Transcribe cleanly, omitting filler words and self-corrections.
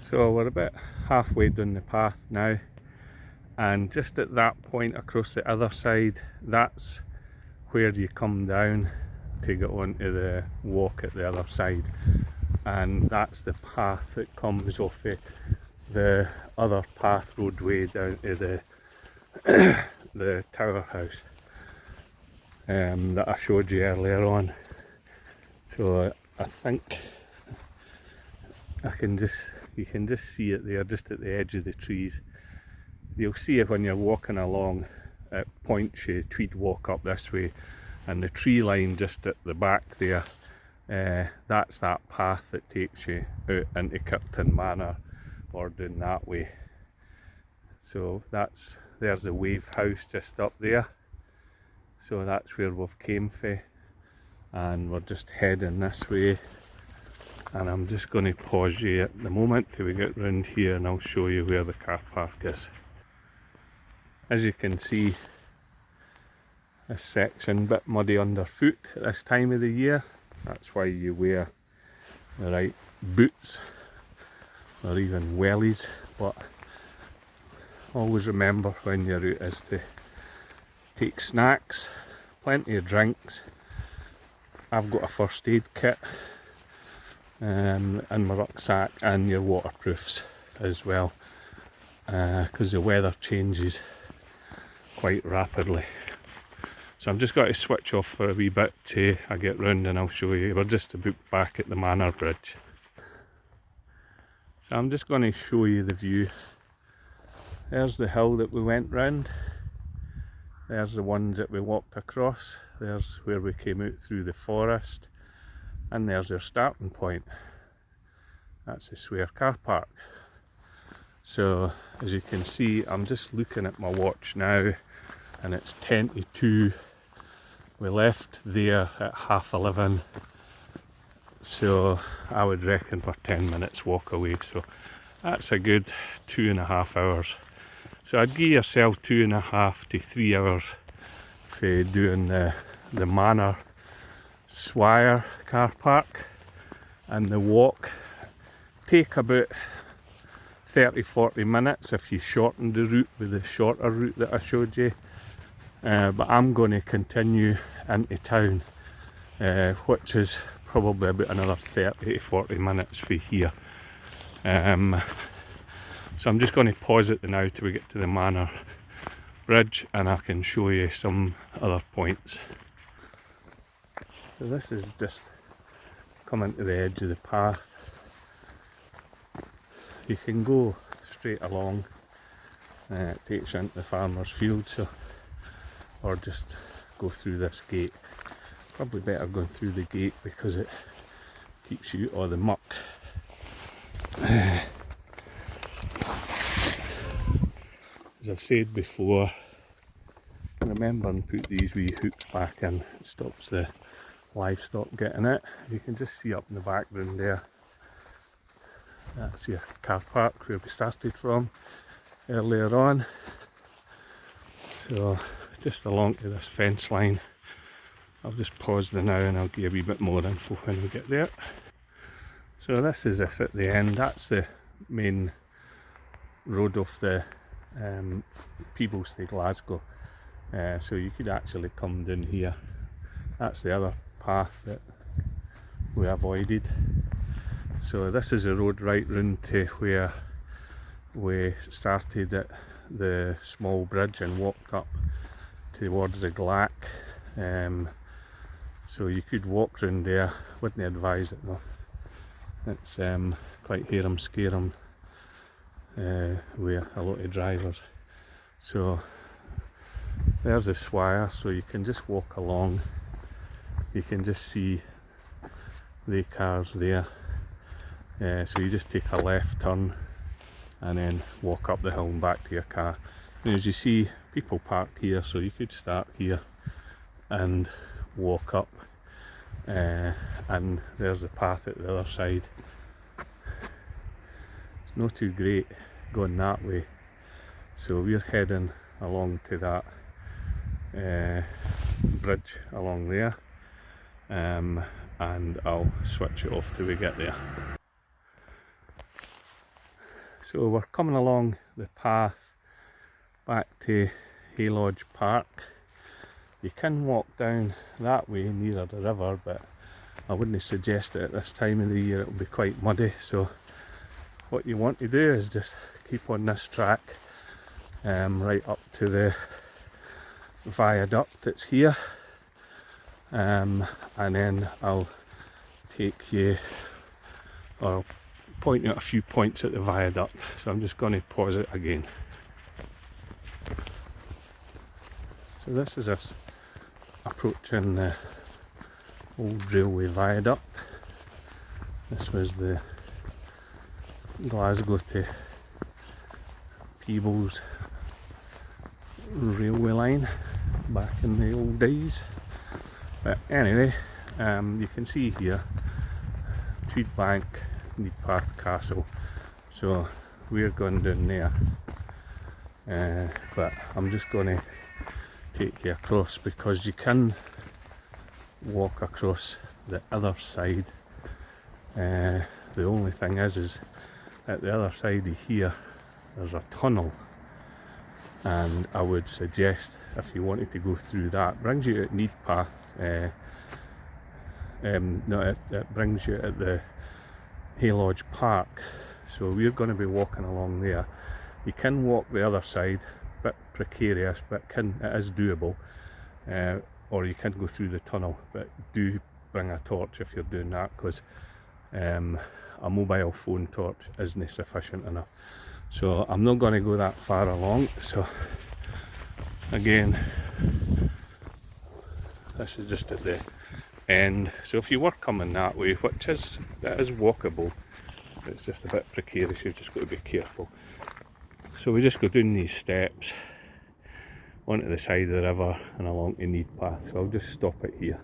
So we're about halfway down the path now, and just at that point across the other side, that's where you come down to get onto the walk at the other side, and that's the path that comes off the other path roadway down to the tower house that I showed you earlier on. So I think you can just see it there, just at the edge of the trees. You'll see it when you're walking along at points. You tweed walk up this way, and the tree line just at the back there, that's that path that takes you out into Kirkton Manor or down that way. So there's the wave house just up there. So that's where we've came from, and we're just heading this way. And I'm just going to pause you at the moment till we get round here, and I'll show you where the car park is. As you can see, this section a bit muddy underfoot at this time of the year. That's why you wear the right boots or even wellies, but always remember when you're out is to take snacks, plenty of drinks. I've got a first aid kit in my rucksack, and your waterproofs as well, because the weather changes quite rapidly. So I'm just going to switch off for a wee bit till I get round, and I'll show you. We're just about back at the Manor Bridge. So I'm just going to show you the view. There's the hill that we went round. There's the ones that we walked across. There's where we came out through the forest. And there's our starting point. That's the Swear car park. So as you can see, I'm just looking at my watch now, and it's 10 to 2. We left there at 11:30. So I would reckon we're 10 minutes walk away. So that's a good 2.5 hours. So I'd give yourself 2.5 to 3 hours for doing the Manor Swire car park, and the walk take about 30-40 minutes if you shorten the route with the shorter route that I showed you, but I'm going to continue into town, which is probably about another 30 to 40 minutes for here. So I'm just going to pause it now till we get to the Manor Bridge, and I can show you some other points. So this is just coming to the edge of the path. You can go straight along, it takes you into the farmer's field, so, or just go through this gate. Probably better going through the gate because it keeps you out of the muck. As I've said before, remember and put these wee hooks back in. It stops the livestock getting it. You can just see up in the background there, that's your car park where we started from earlier on. So just along to this fence line. I'll just pause the now, and I'll give you a wee bit more info when we get there. So this is us at the end. That's the main road of the Peebles to Glasgow. So you could actually come down here. That's the other path that we avoided. So this is the road right round to where we started at the small bridge and walked up towards the Glac. So you could walk round there. Wouldn't advise it though. It's quite harum scarum with a lot of drivers. So there's the Swire, so you can just walk along. You can just see the cars there. So you just take a left turn and then walk up the hill and back to your car. And as you see, people parked here, so you could start here and walk up, and there's the path at the other side. It's not too great going that way, so we're heading along to that bridge along there, and I'll switch it off till we get there. So we're coming along the path back to Hay Lodge Park. You can walk down that way nearer the river, but I wouldn't suggest it at this time of the year. It'll be quite muddy, so what you want to do is just keep on this track right up to the viaduct that's here, and then I'll take you, or I'll point you at a few points at the viaduct. So I'm just going to pause it again. So this is us approaching the old railway viaduct. This was the Glasgow to Peebles railway line back in the old days. But anyway, you can see here Tweed Bank, Needpath Castle. So we're going down there, but I'm just going to take you across because you can walk across the other side. The only thing is at the other side of here there's a tunnel, and I would suggest if you wanted to go through that, brings you at Needpath, it brings you at the Hay Lodge Park. So we're going to be walking along there. You can walk the other side, bit precarious, but it is doable, or you can go through the tunnel, but do bring a torch if you're doing that, because a mobile phone torch isn't sufficient enough. So I'm not going to go that far along. So again, this is just at the end. So if you were coming that way, which is walkable, it's just a bit precarious, you've just got to be careful. So we just go down these steps onto the side of the river and along to Needpath. So I'll just stop it here.